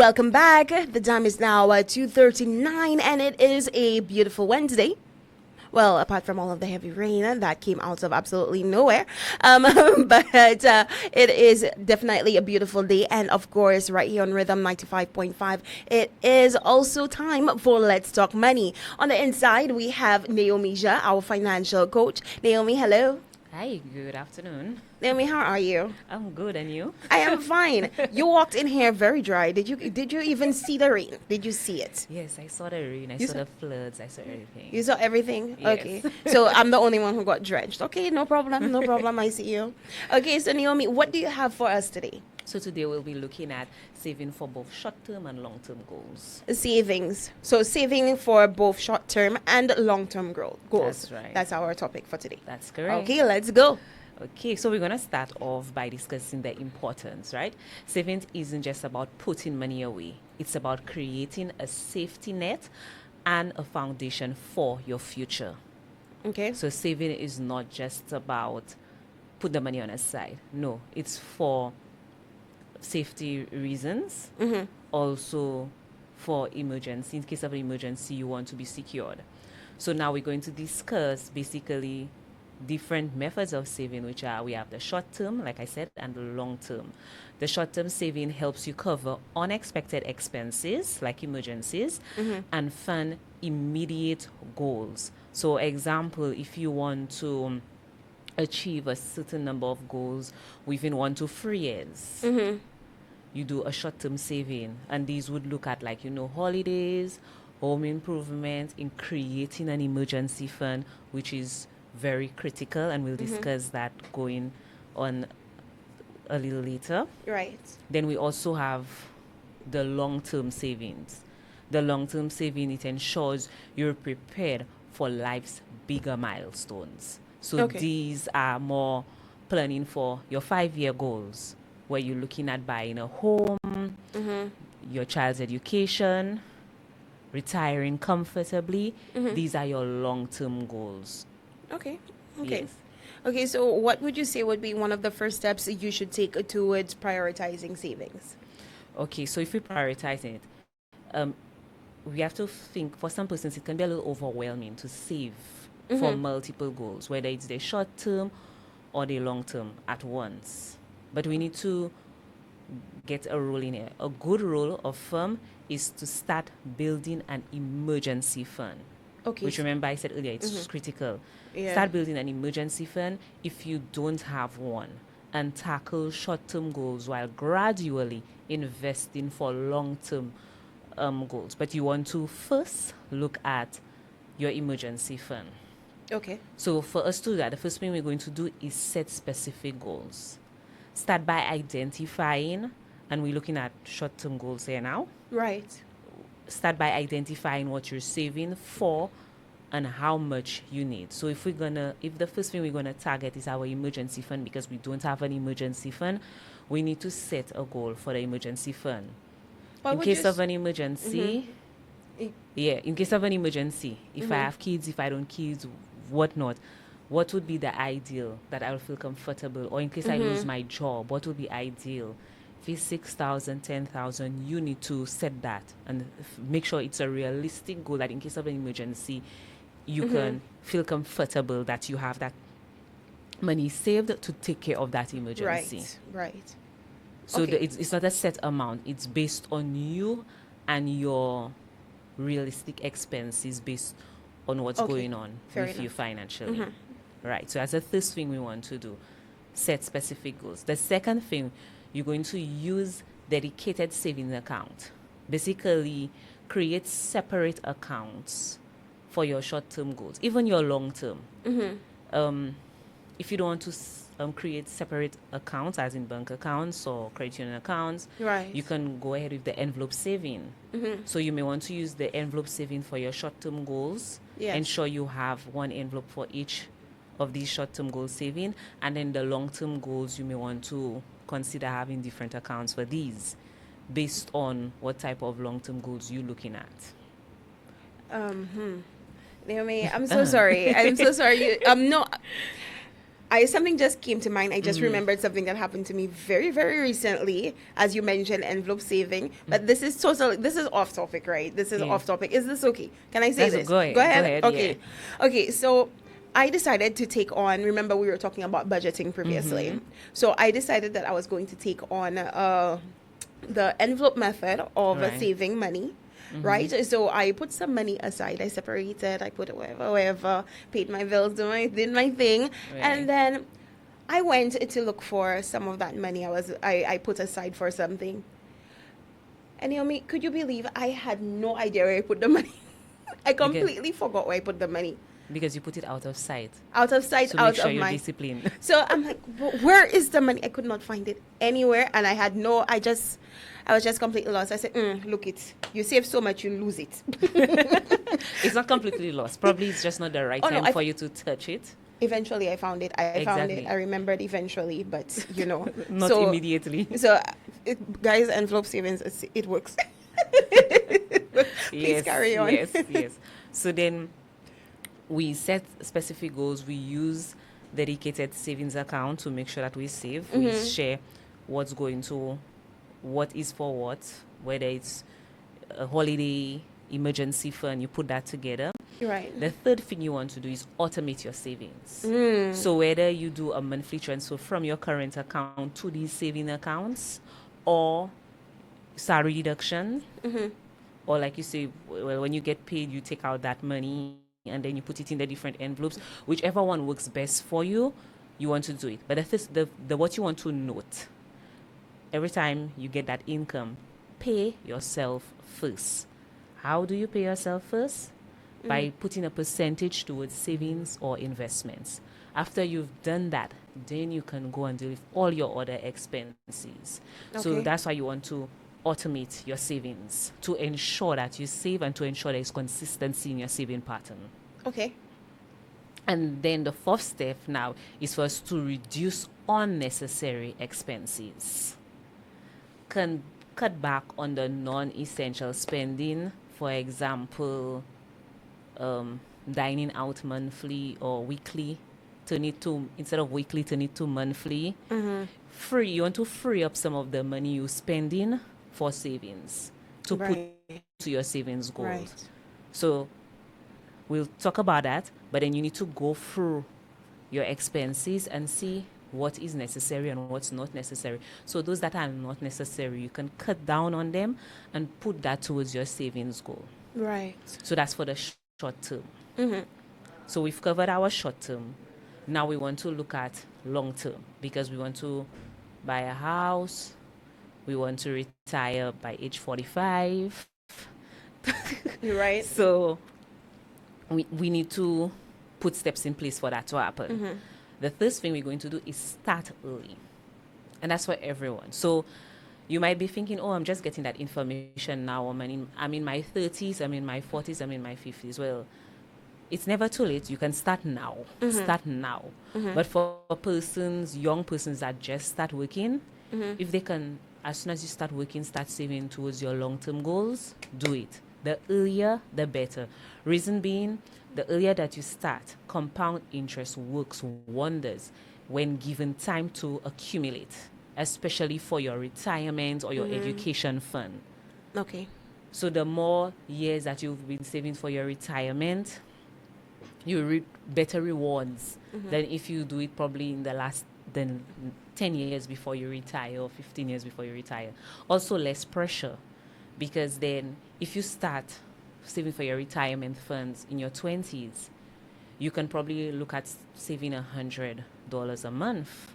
Welcome back. The time is now 2:39 and it is a beautiful Wednesday. Well, apart from all of the heavy rain that came out of absolutely nowhere. Um, but it is definitely a beautiful day. And of course, right here on Rhythm 95.5, it is also time for Let's Talk Money. On the inside, we have Naomi 𝒂𝒏, our financial coach. Naomi, hello. Hi, good afternoon. Naomi, how are you? I'm good, and you? I am fine. You walked in here very dry. Did you even see the rain? Did you see it? Yes, I saw the rain, I You saw saw the floods, I saw everything. You saw everything? Yes. Okay. So I'm the only one who got drenched. Okay, no problem. No problem. I see you. Okay, so Naomi, what do you have for us today? So today we'll be looking at saving for both short-term and long-term goals. Savings. So saving for both short-term and long-term goals. That's right. That's our topic for today. That's correct. Okay, let's go. Okay, so we're going to start off by discussing the importance, right? Savings isn't just about putting money away. It's about creating a safety net and a foundation for your future. Okay. So saving is not just about put the money on a side. No, it's for safety reasons, also for emergency. In case of an emergency, you want to be secured. So now we're going to discuss basically different methods of saving, which are we have the short term, like I said, and the long term. The short term saving helps you cover unexpected expenses like emergencies and fund immediate goals. So example, if you want to achieve a certain number of goals within 1 to 3 years, you do a short-term saving, and these would look at holidays, home improvement, in creating an emergency fund, which is very critical, and we'll discuss that going on a little later. Right. Then we also have the long-term savings. The long-term saving, it ensures you're prepared for life's bigger milestones. So these are more planning for your 5-year goals, where you're looking at buying a home, your child's education, retiring comfortably. These are your long-term goals. Okay. Yes. Okay, so what would you say would be one of the first steps you should take towards prioritizing savings? Okay, so if we prioritize it, we have to think, for some persons, it can be a little overwhelming to save for multiple goals, whether it's the short term or the long term at once. But we need to get a rule in here. A good rule of thumb is to start building an emergency fund. Okay. Which, remember, I said earlier, it's critical. Yeah. Start building an emergency fund if you don't have one, and tackle short-term goals while gradually investing for long-term goals. But you want to first look at your emergency fund. Okay. So for us to do that, the first thing we're going to do is set specific goals. Start by identifying, and we're looking at short-term goals here now. Right. Start by identifying what you're saving for and how much you need. So if the first thing we're gonna target is our emergency fund, because we don't have an emergency fund, we need to set a goal for the emergency fund. In case of an emergency, if I have kids, if I don't kids, whatnot, what would be the ideal that I'll feel comfortable? Or in case I lose my job, what would be ideal? If it's 6,000, 10,000, you need to set that and make sure it's a realistic goal, that in case of an emergency, you can feel comfortable that you have that money saved to take care of that emergency. Right. So it's not a set amount. It's based on you and your realistic expenses based on what's going on with you financially. Right. So that's the first thing we want to do. Set specific goals. The second thing, you're going to use dedicated savings account. Basically, create separate accounts for your short-term goals, even your long-term. If you don't want to create separate accounts, as in bank accounts or credit union accounts, you can go ahead with the envelope saving. So you may want to use the envelope saving for your short-term goals. Ensure you have one envelope for each of these short-term goal saving, and then the long-term goals, you may want to consider having different accounts for these based on what type of long-term goals you're looking at. Naomi, I'm so sorry. I'm so sorry. No, Something just came to mind. I just remembered something that happened to me very, very recently. As you mentioned, envelope saving. But this is off topic, right? This is off topic. Is this okay? Can I say this? Go ahead. Okay. Okay, so I decided to take on, remember we were talking about budgeting previously. So I decided that I was going to take on the envelope method of saving money. Right, so I put some money aside. I separated. I put it wherever, paid my bills, did my thing, and then I went to look for some of that money I put aside for something. And Naomi, could you believe I had no idea where I put the money? I completely forgot where I put the money. Because you put it out of sight. Out of sight, so out make sure of you're mind. Disciplined. So I'm like, where is the money? I could not find it anywhere, and I was just completely lost. I said, look it. You save so much, you lose it. It's not completely lost. Probably it's just not the right time for you to touch it. Eventually, I found it. I found it. I remembered eventually, but not immediately. So, guys, envelope savings, it works. Please carry on. Yes. So then we set specific goals. We use dedicated savings account to make sure that we save. We share what's going to, what is for what, whether it's a holiday, emergency fund, you put that together. Right. The third thing you want to do is automate your savings. So whether you do a monthly transfer from your current account to these saving accounts, or salary deduction, or like you say, well, when you get paid, you take out that money and then you put it in the different envelopes. Whichever one works best for you, you want to do it. But the what you want to note, every time you get that income, pay yourself first. How do you pay yourself first? By putting a percentage towards savings or investments. After you've done that, then you can go and deal with all your other expenses. Okay. So that's why you want to automate your savings, to ensure that you save and to ensure there is consistency in your saving pattern. Okay. And then the fourth step now is for us to reduce unnecessary expenses. Can cut back on the non-essential spending. For example, dining out monthly or weekly, turn it to, instead of weekly, turn it to monthly. You want to free up some of the money you're spending for savings to put to your savings goals. Right. So we'll talk about that, but then you need to go through your expenses and see what is necessary and what's not necessary. So those that are not necessary, you can cut down on them and put that towards your savings goal. Right. So that's for the short term. So we've covered our short term. Now we want to look at long term, because we want to buy a house. We want to retire by age 45. Right. So we need to put steps in place for that to happen. The first thing we're going to do is start early. And that's for everyone. So you might be thinking, oh, I'm just getting that information now. I'm in my 30s, I'm in my 40s, I'm in my 50s. Well, it's never too late. You can start now. Start now. But for young persons that just start working, if they can, as soon as you start working, start saving towards your long-term goals, do it. The earlier, the better. Reason being, the earlier that you start, compound interest works wonders when given time to accumulate, especially for your retirement or your education fund. Okay. So the more years that you've been saving for your retirement, you reap better rewards than if you do it probably in the last 10 years before you retire or 15 years before you retire. Also less pressure, because then if you start saving for your retirement funds in your 20s, you can probably look at saving $100 a month.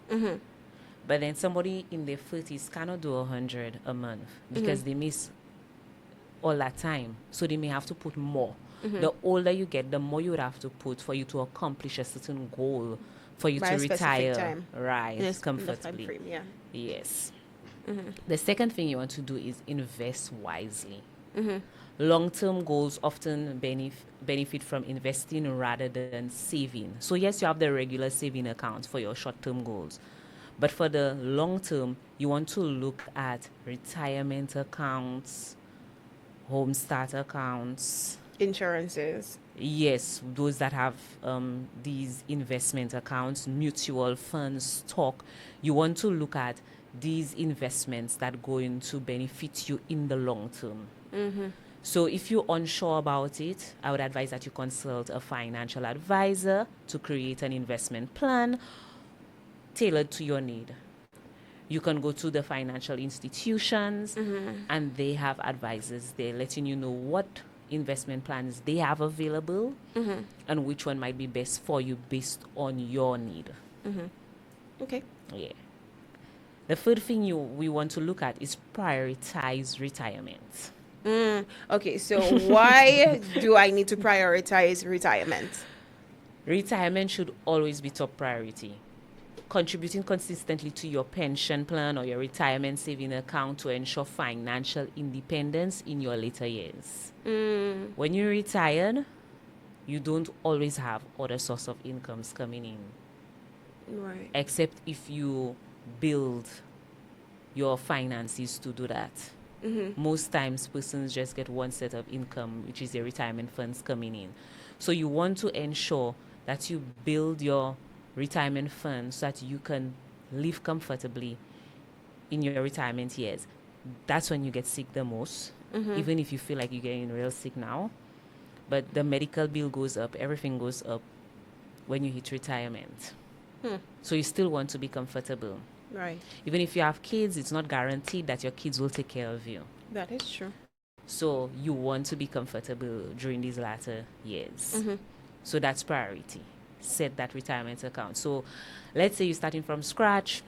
But then somebody in their 30s cannot do $100 a month because they miss all that time. So they may have to put more. The older you get, the more you would have to put for you to accomplish a certain goal, for you to retire comfortably. Frame, yes. The second thing you want to do is invest wisely. Long-term goals often benefit from investing rather than saving. So yes, you have the regular saving accounts for your short-term goals. But for the long term, you want to look at retirement accounts, home start accounts, insurances. Yes, those that have these investment accounts, mutual funds, stock, you want to look at these investments that are going to benefit you in the long term. So if you're unsure about it, I would advise that you consult a financial advisor to create an investment plan tailored to your need. You can go to the financial institutions and they have advisors there letting you know what investment plans they have available and which one might be best for you based on your need. Okay. Yeah. The third thing we want to look at is prioritize retirement. Okay, so why do I need to prioritize retirement? Retirement should always be top priority. Contributing consistently to your pension plan or your retirement saving account to ensure financial independence in your later years. When you're retired, you don't always have other source of incomes coming in. Right. Except if you build your finances to do that. Most times persons just get one set of income, which is your retirement funds coming in. So you want to ensure that you build your retirement fund so that you can live comfortably in your retirement years. That's when you get sick the most, even if you feel like you're getting real sick now. But the medical bill goes up, everything goes up when you hit retirement. So you still want to be comfortable. Right. Even if you have kids, it's not guaranteed that your kids will take care of you. That is true. So you want to be comfortable during these latter years. So that's priority. Set that retirement account. So let's say you're starting from scratch,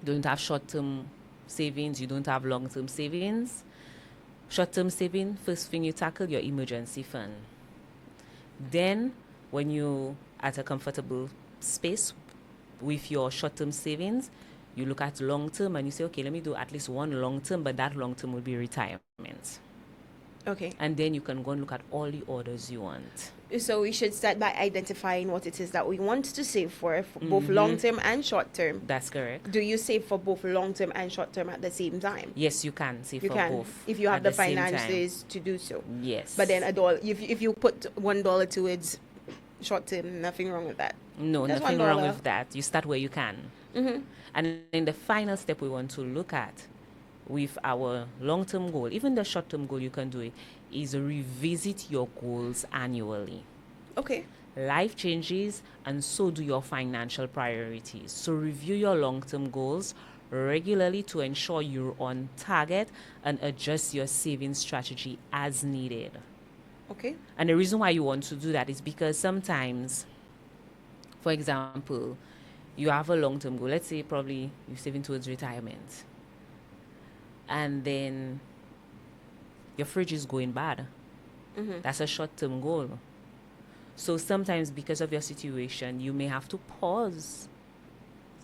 you don't have short-term savings, you don't have long-term savings. Short-term saving, first thing you tackle, your emergency fund. Then when you're at a comfortable space with your short-term savings, you look at long-term and you say, okay, let me do at least one long-term, but that long-term will be retirement. Okay. And then you can go and look at all the orders you want. So we should start by identifying what it is that we want to save for both long-term and short-term. That's correct. Do you save for both long-term and short-term at the same time? Yes, you can save You for can, both. if you have at the same time. finances to do so. Yes. But then if you put $1 towards short-term, nothing wrong with that. No, That's nothing $1. wrong with that. You start where you can. And then the final step we want to look at with our long-term goal, even the short-term goal you can do it, is revisit your goals annually. Okay. Life changes and so do your financial priorities. So review your long-term goals regularly to ensure you're on target and adjust your saving strategy as needed. Okay. And the reason why you want to do that is because sometimes, for example, you have a long-term goal. Let's say probably you're saving towards retirement. And then your fridge is going bad. That's a short-term goal. So sometimes because of your situation, you may have to pause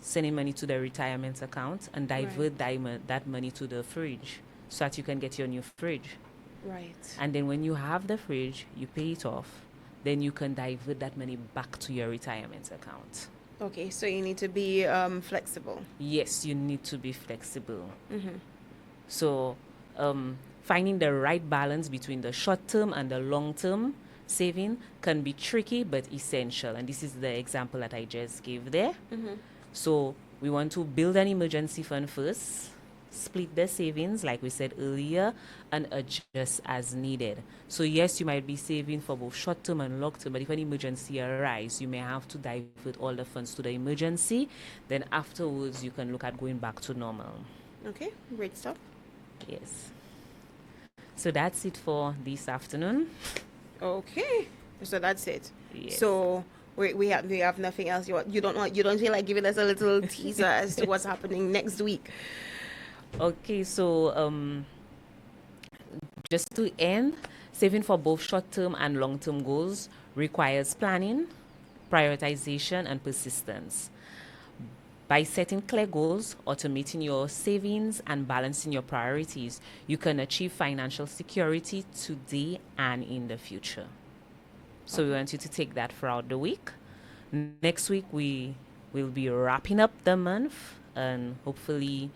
sending money to the retirement account and divert that money to the fridge so that you can get your new fridge. Right. And then when you have the fridge, you pay it off, then you can divert that money back to your retirement account. Okay, so you need to be flexible. Yes, you need to be flexible. So finding the right balance between the short-term and the long-term saving can be tricky but essential. And this is the example that I just gave there. So we want to build an emergency fund first, split the savings like we said earlier, and adjust as needed. So yes, you might be saving for both short-term and long-term, but if an emergency arises, you may have to divert all the funds to the emergency. Then afterwards, you can look at going back to normal. Okay, great stuff. Yes. So that's it for this afternoon. Okay, so that's it. Yes. So we have nothing else. You don't feel like giving us a little teaser as to what's happening next week? Okay, so just to end, saving for both short-term and long-term goals requires planning, prioritization, and persistence. By setting clear goals, automating your savings, and balancing your priorities, you can achieve financial security today and in the future. So we want you to take that throughout the week. Next week, we will be wrapping up the month and hopefully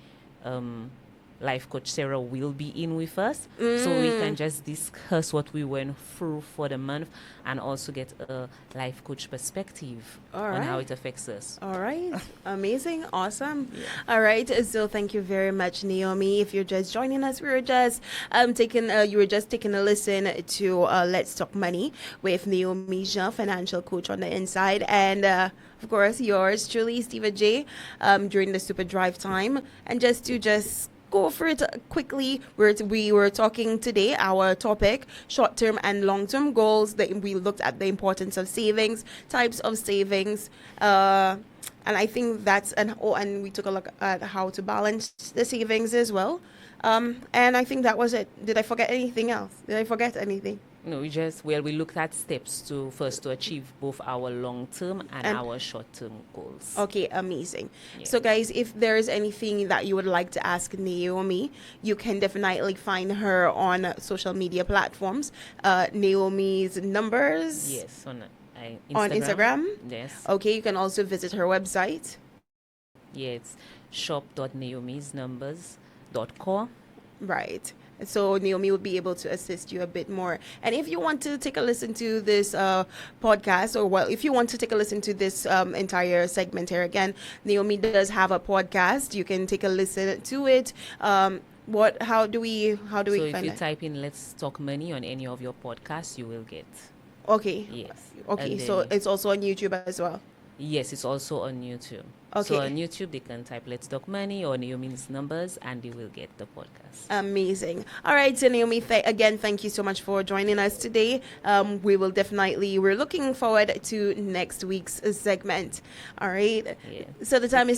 life coach Sarah will be in with us, so we can just discuss what we went through for the month and also get a life coach perspective on how it affects us. All right. Amazing. Awesome. All right. So thank you very much, Naomi. If you're just joining us, we were just taking a listen to Let's Talk Money with Naomi Jean, financial coach on the inside, and of course yours truly, Steva J, during the super drive time. And just go over it quickly. We were talking today, our topic, short-term and long-term goals. We looked at the importance of savings, types of savings, and I think and we took a look at how to balance the savings as well. And I think that was it. Did I forget anything else? Did I forget anything? No, we looked at steps to achieve both our long-term and our short-term goals. Okay, amazing. Yeah. So guys, if there is anything that you would like to ask Naomi, you can definitely find her on social media platforms. Naomi's numbers. Yes, on Instagram. On Instagram? Yes. Okay, you can also visit her website. Yeah, it's shop.naomisnumbers.com. Right. So Naomi will be able to assist you a bit more. And if you want to take a listen to this podcast, if you want to take a listen to this entire segment here again, Naomi does have a podcast. You can take a listen to it. How do we find it? So if you type in "Let's Talk Money" on any of your podcasts, you will get. Okay. Yes. Okay. So it's also on YouTube as well. Yes, it's also on YouTube. Okay. So on YouTube, they can type "Let's Talk Money" or Naomi's numbers, and they will get the podcast. Amazing. All right, so Naomi, again, thank you so much for joining us today. We're looking forward to next week's segment. All right. Yeah. So the time is